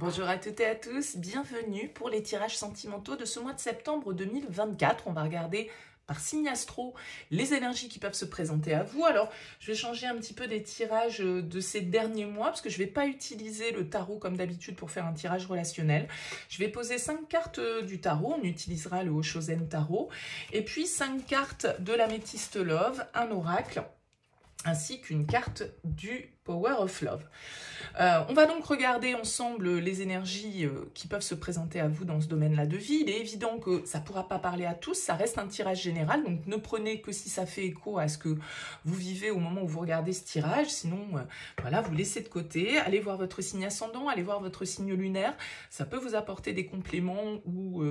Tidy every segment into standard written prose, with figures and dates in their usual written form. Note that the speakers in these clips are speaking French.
Bonjour à toutes et à tous, bienvenue pour les tirages sentimentaux de ce mois de septembre 2024. On va regarder par signe astro les énergies qui peuvent se présenter à vous. Alors, je vais changer un petit peu des tirages de ces derniers mois parce que je ne vais pas utiliser le tarot comme d'habitude pour faire un tirage relationnel. Je vais poser 5 cartes du tarot, on utilisera le Oshozen Tarot, et puis 5 cartes de l'Améthyste Love, un oracle, ainsi qu'une carte du Power of Love. On va donc regarder ensemble les énergies qui peuvent se présenter à vous dans ce domaine-là de vie. Il est évident que ça ne pourra pas parler à tous, ça reste un tirage général, donc ne prenez que si ça fait écho à ce que vous vivez au moment où vous regardez ce tirage, sinon voilà, vous laissez de côté, allez voir votre signe ascendant, allez voir votre signe lunaire, ça peut vous apporter des compléments ou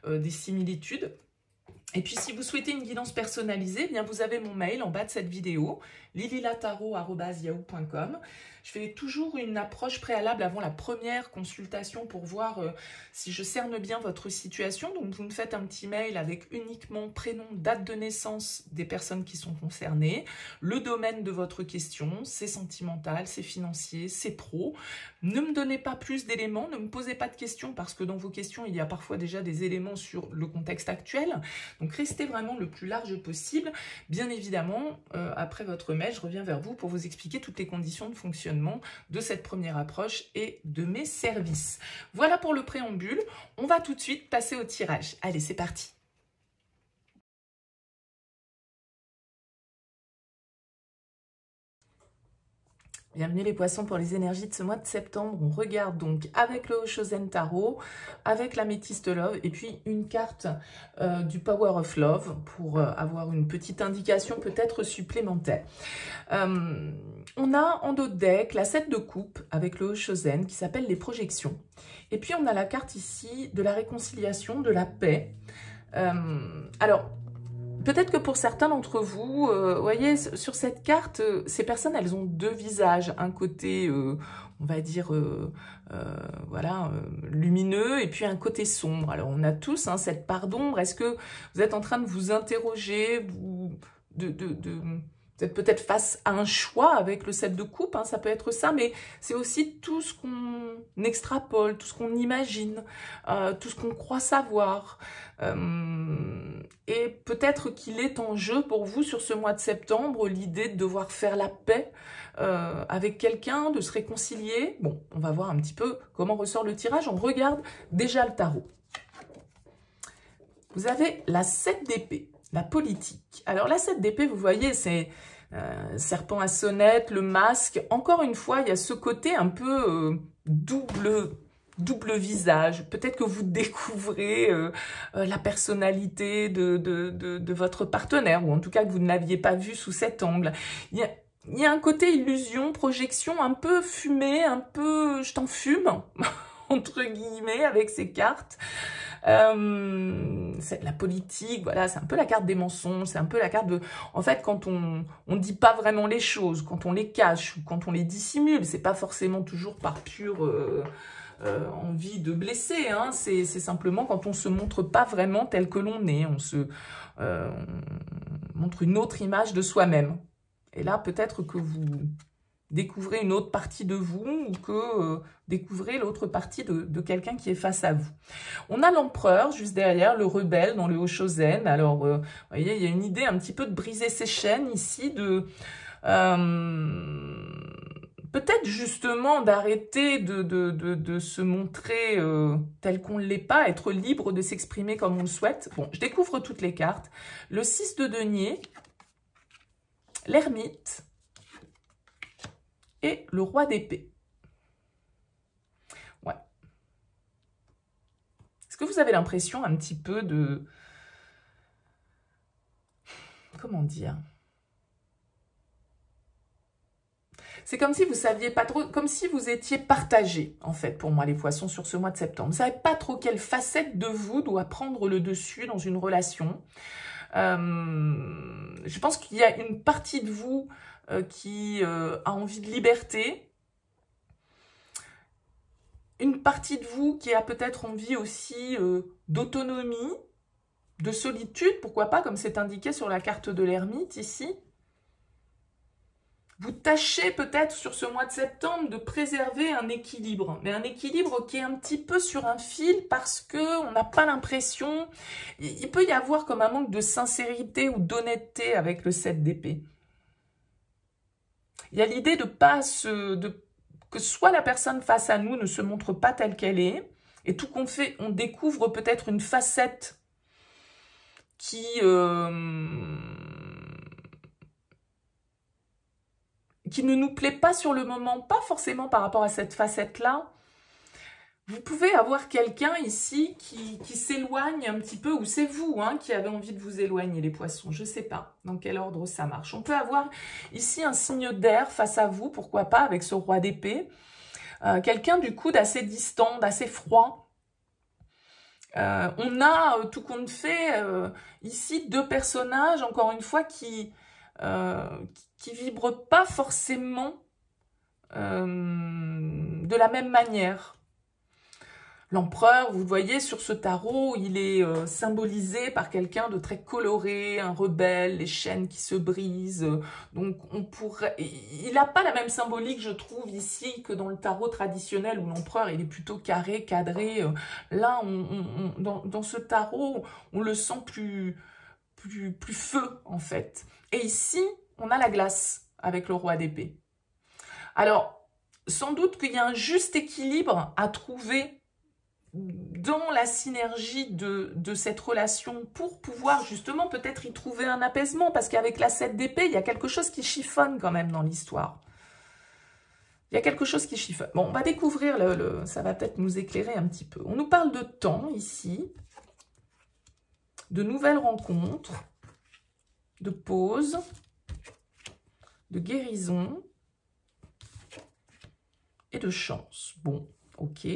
des similitudes. Et puis, si vous souhaitez une guidance personnalisée, eh bien vous avez mon mail en bas de cette vidéo, lililataro@yahoo.com. Je fais toujours une approche préalable avant la première consultation pour voir si je cerne bien votre situation. Donc, vous me faites un petit mail avec uniquement prénom, date de naissance des personnes qui sont concernées, le domaine de votre question, c'est sentimental, c'est financier, c'est pro. Ne me donnez pas plus d'éléments, ne me posez pas de questions parce que dans vos questions, il y a parfois déjà des éléments sur le contexte actuel. Donc, restez vraiment le plus large possible. Bien évidemment, après votre mail, je reviens vers vous pour vous expliquer toutes les conditions de fonctionnement de cette première approche et de mes services. Voilà pour le préambule. On va tout de suite passer au tirage. Allez, c'est parti. Bienvenue les poissons pour les énergies de ce mois de septembre. On regarde donc avec le Oshozen Tarot, avec l'Améthyste Love et puis une carte du Power of Love pour avoir une petite indication peut-être supplémentaire. On a en dos de deck la 7 de coupe avec le Oshozen qui s'appelle les projections. Et puis on a la carte ici de la réconciliation, de la paix. Alors, peut-être que pour certains d'entre vous, voyez, sur cette carte, ces personnes, elles ont deux visages. Un côté, on va dire, voilà, lumineux, et puis un côté sombre. Alors, on a tous cette part d'ombre. Est-ce que vous êtes en train de vous interroger, vous êtes peut-être face à un choix avec le 7 de coupe, ça peut être ça, mais c'est aussi tout ce qu'on extrapole, tout ce qu'on imagine, tout ce qu'on croit savoir. Et peut-être qu'il est en jeu pour vous sur ce mois de septembre l'idée de devoir faire la paix avec quelqu'un, de se réconcilier. Bon, on va voir un petit peu comment ressort le tirage. On regarde déjà le tarot. Vous avez la 7 d'épée, la politique. Alors la 7 d'épée, vous voyez, c'est serpent à sonnette, le masque. Encore une fois, il y a ce côté un peu double visage. Peut-être que vous découvrez la personnalité de votre partenaire, ou en tout cas que vous ne l'aviez pas vu sous cet angle. Il y a un côté illusion, projection, un peu fumé, un peu je t'en fume, entre guillemets, avec ces cartes. C'est la politique, voilà, c'est un peu la carte des mensonges, c'est un peu la carte de... En fait, quand on ne dit pas vraiment les choses, quand on les cache, ou quand on les dissimule, c'est pas forcément toujours par pure envie de blesser, c'est simplement quand on se montre pas vraiment tel que l'on est, on se montre une autre image de soi-même. Et là, peut-être que vous découvrez une autre partie de vous ou que découvrez l'autre partie de quelqu'un qui est face à vous. On a l'empereur juste derrière, le rebelle dans le Oshozen. Alors, vous voyez, il y a une idée un petit peu de briser ses chaînes ici, de peut-être justement d'arrêter de se montrer tel qu'on ne l'est pas, être libre de s'exprimer comme on le souhaite. Bon, je découvre toutes les cartes. Le 6 de denier, l'ermite, et le roi d'épée. Ouais. Est-ce que vous avez l'impression un petit peu de... Comment dire? C'est comme si vous saviez pas trop, comme si vous étiez partagé, en fait, pour moi, les poissons, sur ce mois de septembre. Vous ne savez pas trop quelle facette de vous doit prendre le dessus dans une relation. Je pense qu'il y a une partie de vous qui a envie de liberté, une partie de vous qui a peut-être envie aussi d'autonomie, de solitude, pourquoi pas, comme c'est indiqué sur la carte de l'ermite ici. Vous tâchez peut-être sur ce mois de septembre de préserver un équilibre, mais un équilibre qui est un petit peu sur un fil parce que on n'a pas l'impression, il peut y avoir comme un manque de sincérité ou d'honnêteté avec le 7 d'épée. Il y a l'idée que soit la personne face à nous ne se montre pas telle qu'elle est, et tout qu'on fait, on découvre peut-être une facette qui ne nous plaît pas sur le moment, pas forcément par rapport à cette facette-là. Vous pouvez avoir quelqu'un ici qui s'éloigne un petit peu, ou c'est vous qui avez envie de vous éloigner, les poissons. Je ne sais pas dans quel ordre ça marche. On peut avoir ici un signe d'air face à vous, pourquoi pas, avec ce roi d'épée. Quelqu'un du coup d'assez distant, d'assez froid. On a, tout compte fait, ici deux personnages, encore une fois, qui vibrent pas forcément de la même manière. L'empereur, vous voyez, sur ce tarot, il est symbolisé par quelqu'un de très coloré, un rebelle, les chaînes qui se brisent. Donc, il n'a pas la même symbolique, je trouve, ici, que dans le tarot traditionnel, où l'empereur, il est plutôt carré, cadré. Là, dans ce tarot, on le sent plus feu, en fait. Et ici, on a la glace avec le roi d'épée. Alors, sans doute qu'il y a un juste équilibre à trouver dans la synergie de cette relation pour pouvoir justement peut-être y trouver un apaisement, parce qu'avec la 7 d'épée, il y a quelque chose qui chiffonne quand même dans l'histoire. Il y a quelque chose qui chiffonne. Bon, on va découvrir, ça va peut-être nous éclairer un petit peu. On nous parle de temps ici, de nouvelles rencontres, de pause, de guérison et de chance. Bon, ok.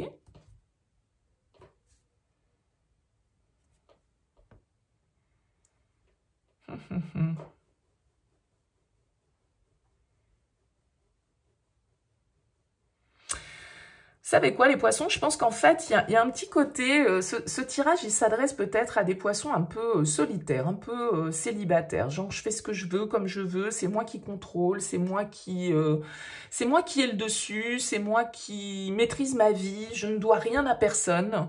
Vous savez quoi, les poissons? Je pense qu'en fait, il y a un petit côté, ce tirage, il s'adresse peut-être à des poissons un peu solitaires, un peu célibataires. Genre, je fais ce que je veux, comme je veux, c'est moi qui contrôle, c'est moi qui ai le dessus, c'est moi qui maîtrise ma vie, je ne dois rien à personne.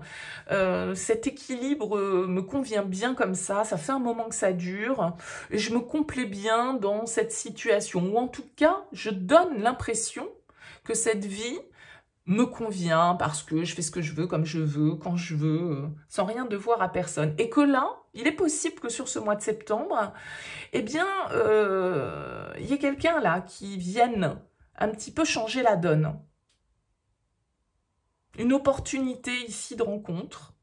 Cet équilibre me convient bien comme ça fait un moment que ça dure, et je me complais bien dans cette situation. Ou en tout cas, je donne l'impression que cette vie me convient parce que je fais ce que je veux, comme je veux, quand je veux, sans rien devoir à personne. Et que là, il est possible que sur ce mois de septembre, eh bien, il y ait quelqu'un là qui vienne un petit peu changer la donne. Une opportunité ici de rencontre.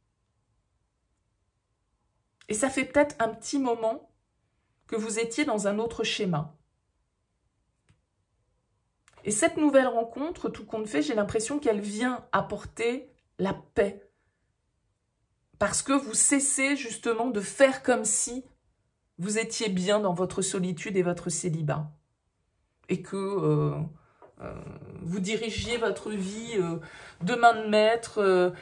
Et ça fait peut-être un petit moment que vous étiez dans un autre schéma. Et cette nouvelle rencontre, tout compte fait, j'ai l'impression qu'elle vient apporter la paix. Parce que vous cessez justement de faire comme si vous étiez bien dans votre solitude et votre célibat. Et que vous dirigiez votre vie de main de maître,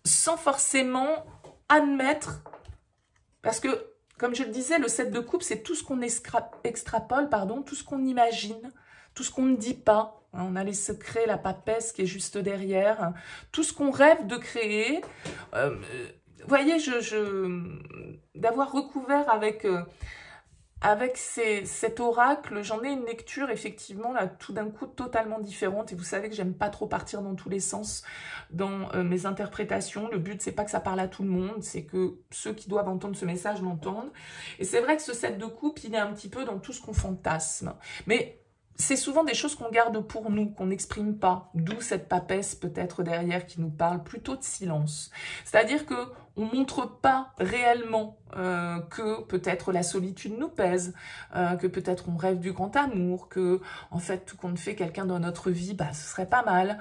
sans forcément admettre. Parce que, comme je le disais, le 7 de coupe, c'est tout ce qu'on extrapole, tout ce qu'on imagine. Tout ce qu'on ne dit pas, on a les secrets, la papesse qui est juste derrière, tout ce qu'on rêve de créer. Vous voyez, d'avoir recouvert avec cet oracle, j'en ai une lecture effectivement là tout d'un coup totalement différente. Et vous savez que j'aime pas trop partir dans tous les sens dans mes interprétations. Le but, c'est pas que ça parle à tout le monde, c'est que ceux qui doivent entendre ce message l'entendent. Et c'est vrai que ce 7 de coupe, il est un petit peu dans tout ce qu'on fantasme. Mais c'est souvent des choses qu'on garde pour nous, qu'on n'exprime pas. D'où cette papesse peut-être derrière qui nous parle plutôt de silence. C'est-à-dire qu'on ne montre pas réellement que peut-être la solitude nous pèse, que peut-être on rêve du grand amour, que en fait tout compte fait quelqu'un dans notre vie, ce serait pas mal.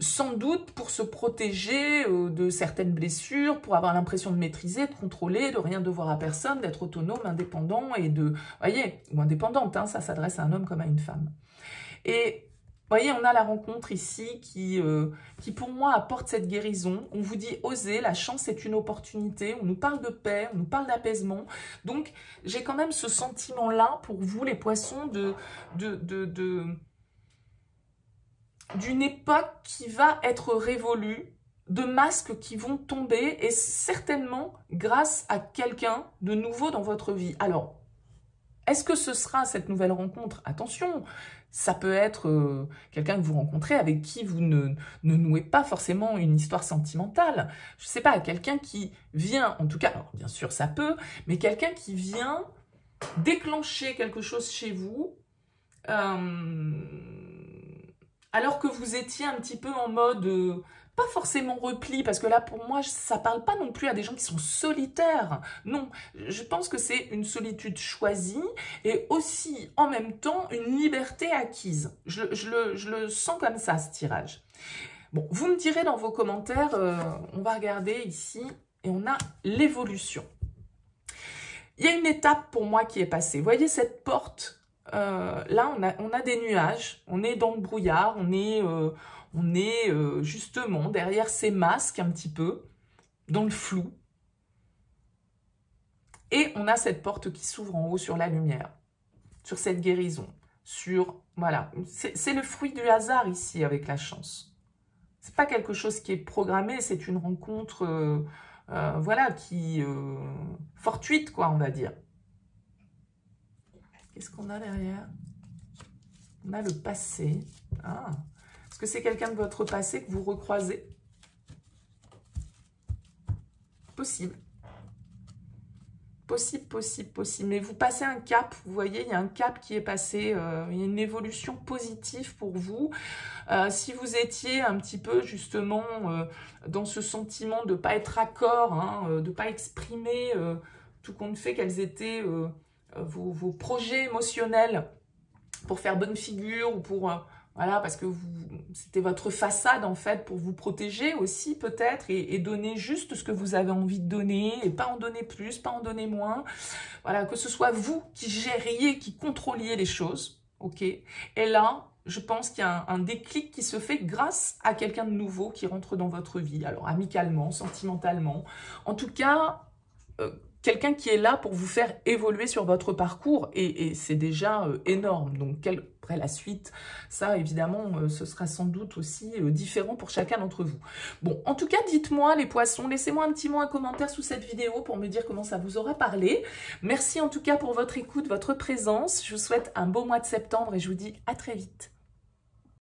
Sans doute pour se protéger de certaines blessures, pour avoir l'impression de maîtriser, de contrôler, de rien devoir à personne, d'être autonome, indépendant et de... Voyez, ou indépendante, ça s'adresse à un homme comme à une femme. Et voyez, on a la rencontre ici qui pour moi apporte cette guérison. On vous dit osez, la chance est une opportunité. On nous parle de paix, on nous parle d'apaisement. Donc, j'ai quand même ce sentiment-là pour vous, les poissons, d'une époque qui va être révolue, de masques qui vont tomber et certainement grâce à quelqu'un de nouveau dans votre vie. Alors, est-ce que ce sera cette nouvelle rencontre? Attention, ça peut être quelqu'un que vous rencontrez avec qui vous ne nouez pas forcément une histoire sentimentale. Je ne sais pas, quelqu'un qui vient, en tout cas, alors bien sûr ça peut, mais quelqu'un qui vient déclencher quelque chose chez vous alors que vous étiez un petit peu en mode... pas forcément repli, parce que là, pour moi, ça ne parle pas non plus à des gens qui sont solitaires. Non, je pense que c'est une solitude choisie et aussi, en même temps, une liberté acquise. Je le sens comme ça, ce tirage. Bon, vous me direz dans vos commentaires, on va regarder ici, et on a l'évolution. Il y a une étape pour moi qui est passée. Vous voyez cette porte, là, on a des nuages, on est dans le brouillard, on est justement derrière ces masques un petit peu, dans le flou. Et on a cette porte qui s'ouvre en haut sur la lumière, sur cette guérison, voilà. C'est le fruit du hasard ici avec la chance. C'est pas quelque chose qui est programmé, c'est une rencontre, voilà, fortuite, quoi, on va dire. Qu'est-ce qu'on a derrière? On a le passé. Ah. Est-ce que c'est quelqu'un de votre passé que vous recroisez? Possible. Possible. Mais vous passez un cap, vous voyez, il y a un cap qui est passé, il y a une évolution positive pour vous. Si vous étiez un petit peu justement dans ce sentiment de ne pas être accord, hein, de ne pas exprimer tout compte fait quels étaient vos projets émotionnels pour faire bonne figure ou pour... voilà, parce que c'était votre façade, en fait, pour vous protéger aussi, peut-être, et donner juste ce que vous avez envie de donner, et pas en donner plus, pas en donner moins. Voilà, que ce soit vous qui gériez, qui contrôliez les choses, ok? Et là, je pense qu'il y a un déclic qui se fait grâce à quelqu'un de nouveau qui rentre dans votre vie. Alors, amicalement, sentimentalement. En tout cas... quelqu'un qui est là pour vous faire évoluer sur votre parcours et c'est déjà énorme. Donc, après la suite, ça, évidemment, ce sera sans doute aussi différent pour chacun d'entre vous. Bon, en tout cas, dites-moi, les poissons, laissez-moi un petit mot, un commentaire sous cette vidéo pour me dire comment ça vous aura parlé. Merci en tout cas pour votre écoute, votre présence. Je vous souhaite un beau mois de septembre et je vous dis à très vite.